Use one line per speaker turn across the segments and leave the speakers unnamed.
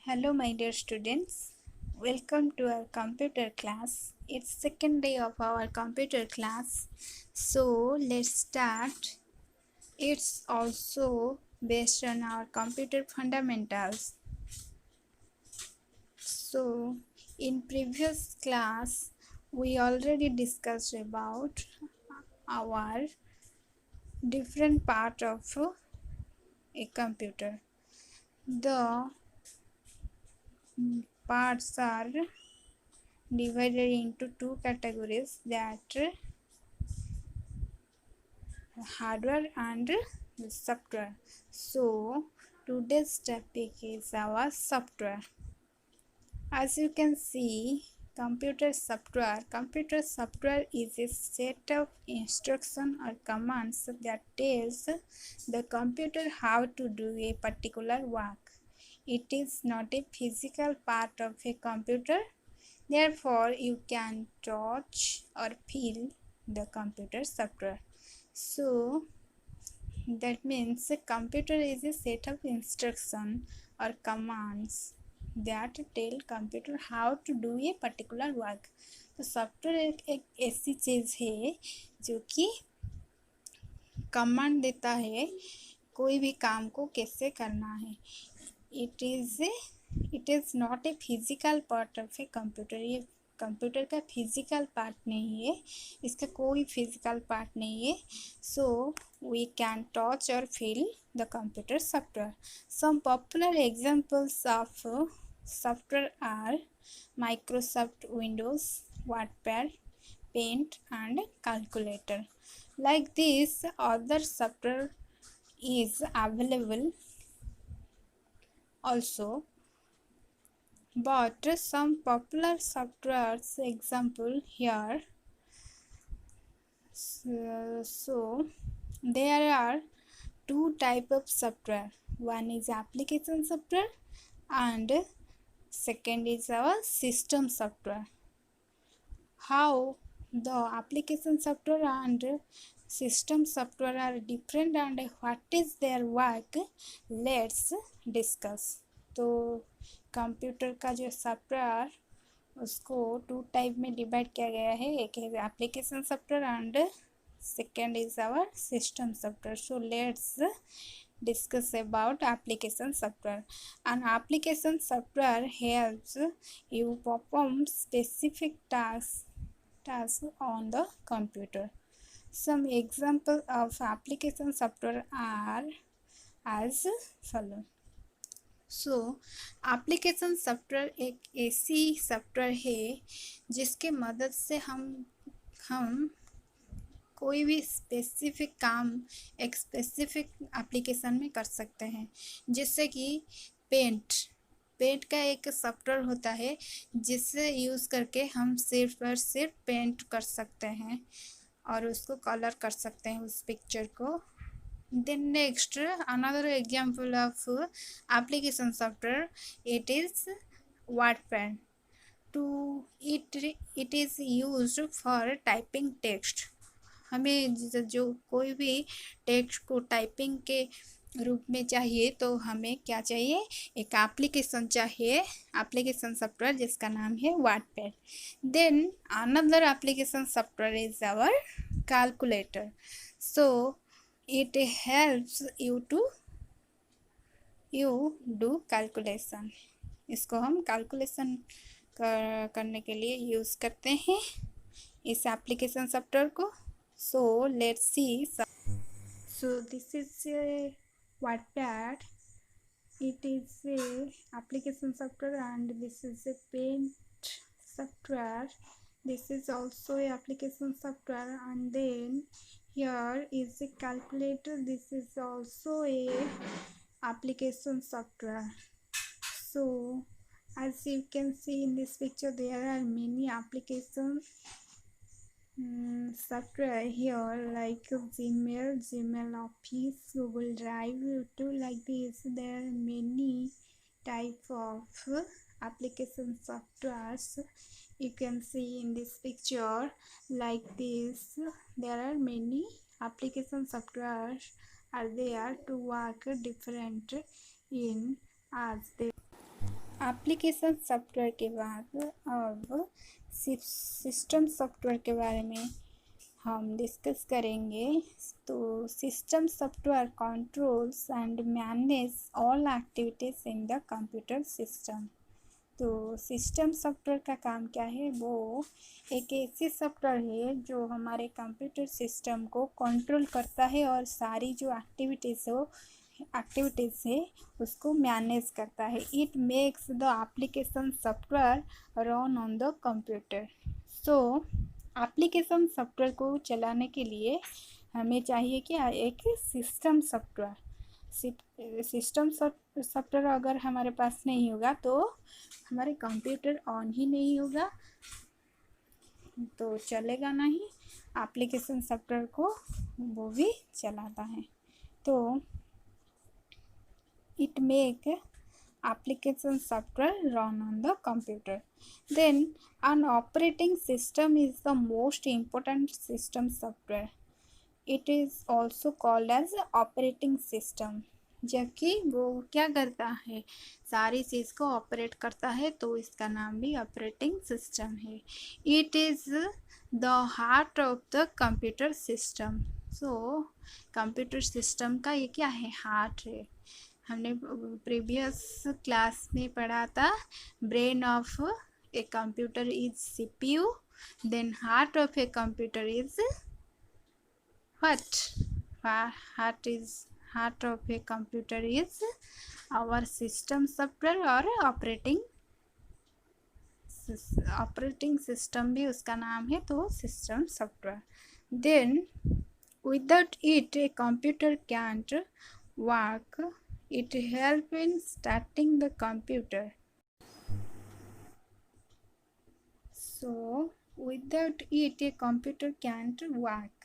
Hello, my dear students. Welcome to our computer class. It's second day of our computer class. So let's start. It's also based on our computer fundamentals. So in previous class, we already discussed about our different part of a computer. The parts are divided into two categories, that hardware and software. So today's topic is our software. As you can see, computer software is a set of instruction or commands that tells the computer how to do a particular work. It is not a physical part of a computer, therefore you can touch or feel the computer software. So that means a computer is a set of instruction or commands that tell computer how to do a particular work. तो software एक ऐसी चीज़ है जो कि command देता है कोई भी काम को कैसे करना है. It is not a physical part of a computer. ये कंप्यूटर का फिजिकल पार्ट नहीं है, इसका कोई फिजिकल पार्ट नहीं है. सो वी कैन टच और feel the computer software. Some popular examples of software are Microsoft Windows, WordPad, Paint and calculator. Like this, other software is available also, but some popular softwares example here. So there are two type of software. One is application software and second is our system software. How the application software and system software are different and what is their work, let's discuss. तो computer का जो software उसको to type में divide किया गया है. एक है application software and second is our system software. So let's discuss about application software. An application software helps you perform specific tasks on the computer. Some examples of application software are as follow. So application software एक ऐसी software है जिसके मदद से हम कोई भी specific काम एक स्पेसिफिक एप्लीकेशन में कर सकते हैं. जैसे कि पेंट का एक सॉफ्टवेयर होता है जिससे यूज़ करके हम सिर्फ और सिर्फ पेंट कर सकते हैं और उसको कलर कर सकते हैं उस पिक्चर को. Then next, another example of application software, it is WordPad. It is used for typing text. हमें जो कोई भी टेक्स्ट को टाइपिंग के रूप में चाहिए तो हमें क्या चाहिए, एक एप्लीकेशन चाहिए, एप्लीकेशन सॉफ्टवेयर जिसका नाम है WordPad. Then another application software is our calculator. So it helps you do calculation. इसको हम कैलकुलेशन करने के लिए यूज़ करते हैं इस एप्लीकेशन सॉफ्टवेयर को. So let's see. So this is WordPad. It is a application software and this is a paint software. This is also a application software and then here is a calculator. This is also a application software. So as you can see in this picture, there are many applications software here like Gmail Office, Google Drive, YouTube. Like this, there are many type of application softwares you can see in this picture. Like this, there are many application softwares are there to work different in as they. Application software के बाद अब system software के बारे में हम discuss करेंगे। तो system software controls and manage all activities in the computer system. तो सिस्टम सॉफ्टवेयर का काम क्या है? वो एक ऐसी सॉफ्टवेयर है जो हमारे कंप्यूटर सिस्टम को कंट्रोल करता है और सारी जो एक्टिविटीज़ है उसको मैनेज करता है। It makes the application software run on the computer. So application software को चलाने के लिए हमें चाहिए कि एक सिस्टम सॉफ्टवेयर। सिस्टम सॉफ्टवेयर अगर हमारे पास नहीं होगा तो हमारे कंप्यूटर ऑन ही नहीं होगा, तो चलेगा नहीं। एप्लीकेशन सॉफ्टवेयर को वो भी चलाता है। तो it make application software run on the computer. Then an operating system is the most important system software. It is also called as operating system। जबकि वो क्या करता है? सारी चीज़ को ऑपरेट करता है, तो इसका नाम भी ऑपरेटिंग सिस्टम है। It is the heart of the computer system. So computer system का ये क्या है? हार्ट है। हमने प्रीवियस क्लास में पढ़ा था, brain of a computer is CPU, then heart of a computer is what? Heart of a computer is our system software और ऑपरेटिंग सिस्टम भी उसका नाम है, तो system software. Then without it a computer can't work. It help in starting the computer. So without it a computer can't work.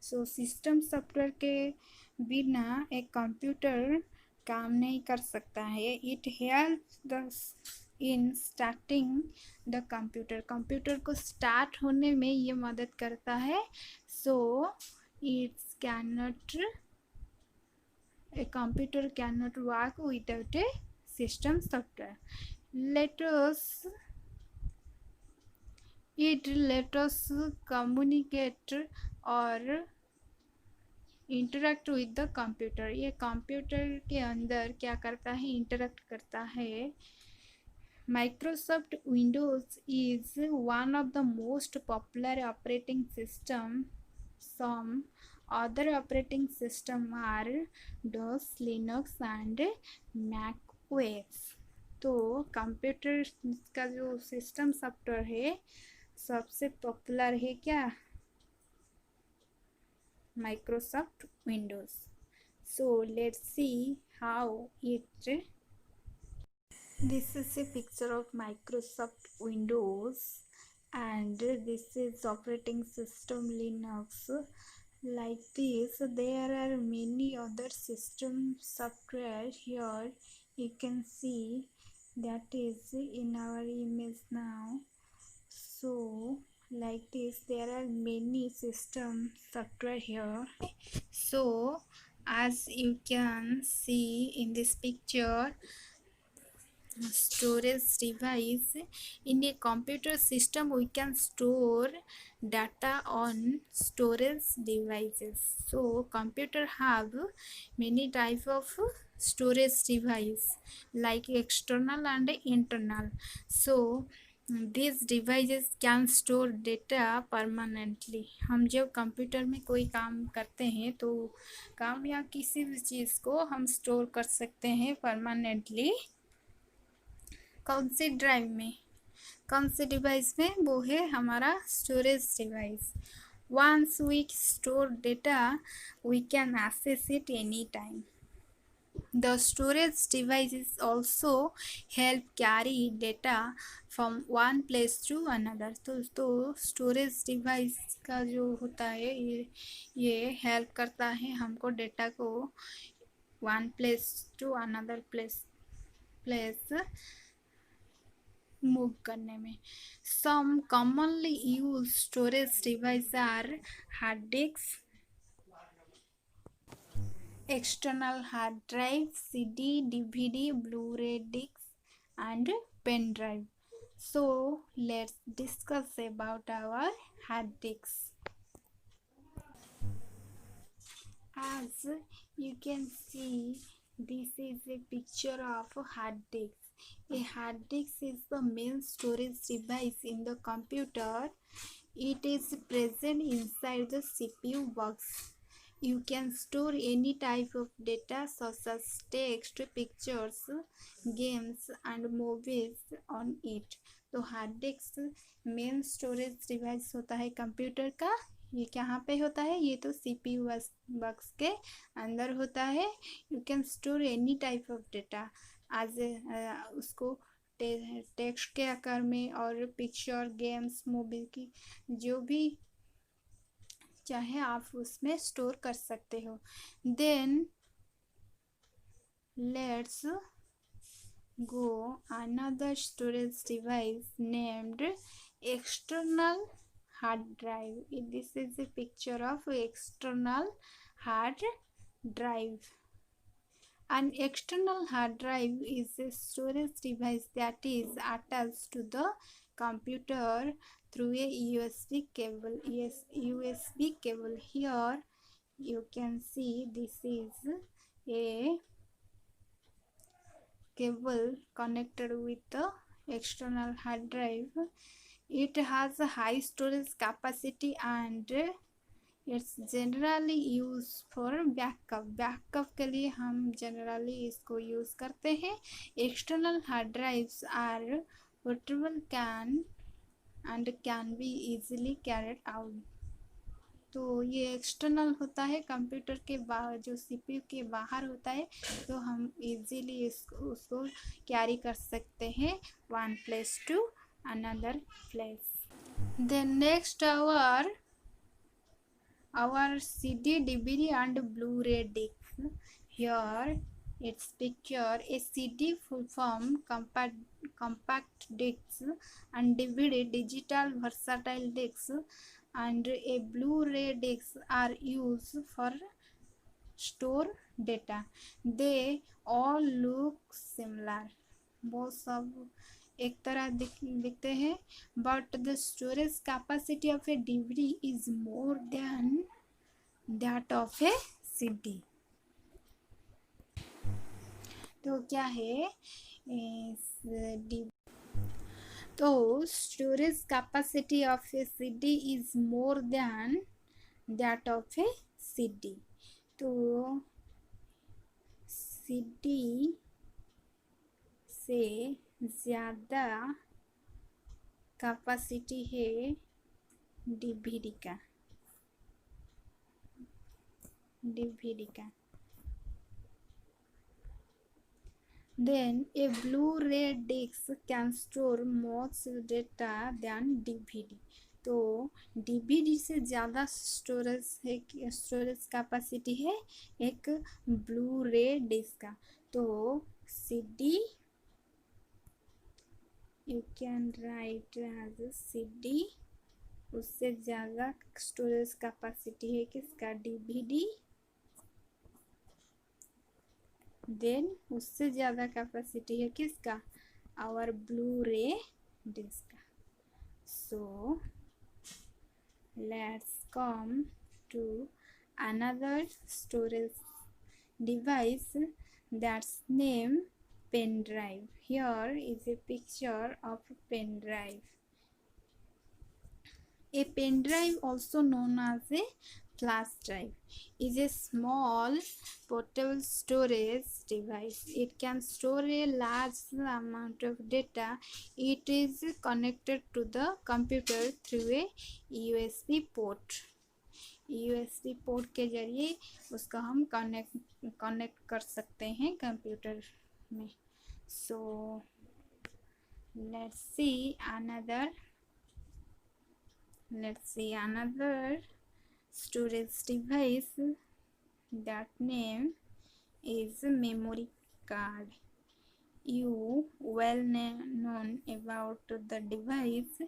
So system software के बिना एक computer काम नहीं कर सकता है। It help the in starting the computer को start होने में ये मदद करता है। So it's cannot a computer cannot work without A system software. let us communicate और इंटरेक्ट विद द कंप्यूटर। ये कंप्यूटर के अंदर क्या करता है? इंटरेक्ट करता है। Microsoft Windows is one of the most popular operating system. Some other operating system are DOS, Linux and Mac OS. तो कंप्यूटर का जो सिस्टम सॉफ्टवेयर है सबसे पॉपुलर है क्या? Microsoft Windows. So let's see how it. This is a picture of Microsoft Windows and this is operating system Linux. Like this, there are many other system software here. You can see that is in our image now. So like this, there are many system software here. So as you can see in this picture, storage device. In a computer system we can store data on storage devices. So computer have many type of storage device like external and internal. So these devices can store data permanently. हम जब computer में कोई काम करते हैं तो काम या किसी भी चीज़ को हम स्टोर कर सकते हैं परमानेंटली। कौन सी ड्राइव में, कौन से डिवाइस में? वो है हमारा storage device. Once we store data we can access it any time. The storage devices also help carry data from one place to another. तो storage device का जो होता है ये help करता है हमको डेटा को one place to another place move करने में। Some commonly used storage devices are hard disks, external hard drive, CD, DVD, Blu-ray discs and pen drive. So let's discuss about our hard disks. As you can see, this is a picture of a hard disk. A hard disk is the main storage device in the computer. It is present inside the CPU box. You can store any type of data such as text, pictures, games and movies on it. तो hard disk main storage device होता है computer का. ये कहाँ पे होता है? ये तो CPU बॉक्स के अंदर होता है. You can store any type of data आज उसको टेक्स्ट के आकार में और पिक्चर, गेम्स, मूवी की जो भी चाहे आप उसमें स्टोर कर सकते हो. Then let's go another storage device named external hard drive. This is a picture of external hard drive. An external hard drive is a storage device that is attached to the computer through a USB cable. Yes, USB cable. Here you can see this is a cable connected with the external hard drive. It has a high storage capacity and it's generally used for backup. Backup के लिए हम generally इसको use करते हैं. External hard drives are portable and can be easily carried out. तो ये external होता है कंप्यूटर के बाहर, जो CPU के बाहर होता है, तो हम इजीली उसको कैरी कर सकते हैं one place to another place. Then next our CD, DVD and Blu-ray discs. Here its picture. A CD full form compact discs and DVD digital versatile discs and a Blu-ray disc are used for store data. They all look similar. वो सब एक तरह दिखते हैं, but the storage capacity of a DVD is more than that of a CD. तो क्या है? तो storage capacity of a CD is more than that of a CD. तो CD से ज़्यादा कैपेसिटी है DVD का. Then a Blu-ray disc can store more data than DVD. तो DVD से ज़्यादा स्टोरेज कैपेसिटी है एक Blu-ray डिस्क का. तो CD you can write as CD. उससे ज़्यादा स्टोरेज कैपेसिटी है किसका? DVD. देन उससे ज़्यादा कैपेसिटी है किसका? आवर Blu-ray डिस्क का. So let's come to another storage device that's named pen drive. Here is a picture of a pen drive. A pen drive, also known as a flash drive, is a small portable storage device. It can store a large amount of data. It is connected to the computer through a USB port. USB port के जरिए उसका हम connect कर सकते हैं computer में. सो let's see another storage device. That name is memory card. You well known about the device.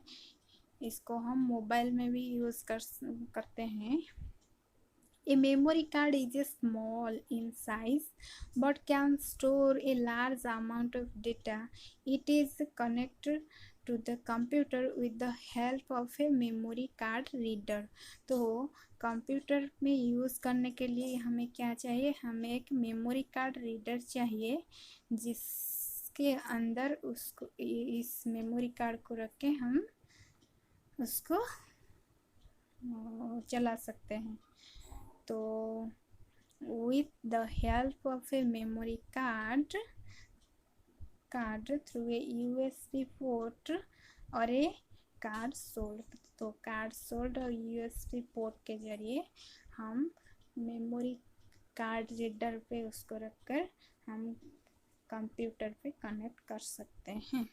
इसको हम मोबाइल में भी यूज़ करते हैं. A memory card is small in size but can store a large amount of data. It is connected to the computer with the help of a memory card reader. तो computer में use करने के लिए हमें क्या चाहिए, हमें एक मेमोरी कार्ड रीडर चाहिए जिसके अंदर उसको इस मेमोरी कार्ड को रख के हम उसको चला सकते हैं. तो with the help of a memory card through a USB port और a कार्ड सोल्ड, तो कार्ड सोल्ड और USB पोर्ट के ज़रिए हम मेमोरी कार्ड रीडर पे उसको रखकर हम कंप्यूटर पे कनेक्ट कर सकते हैं.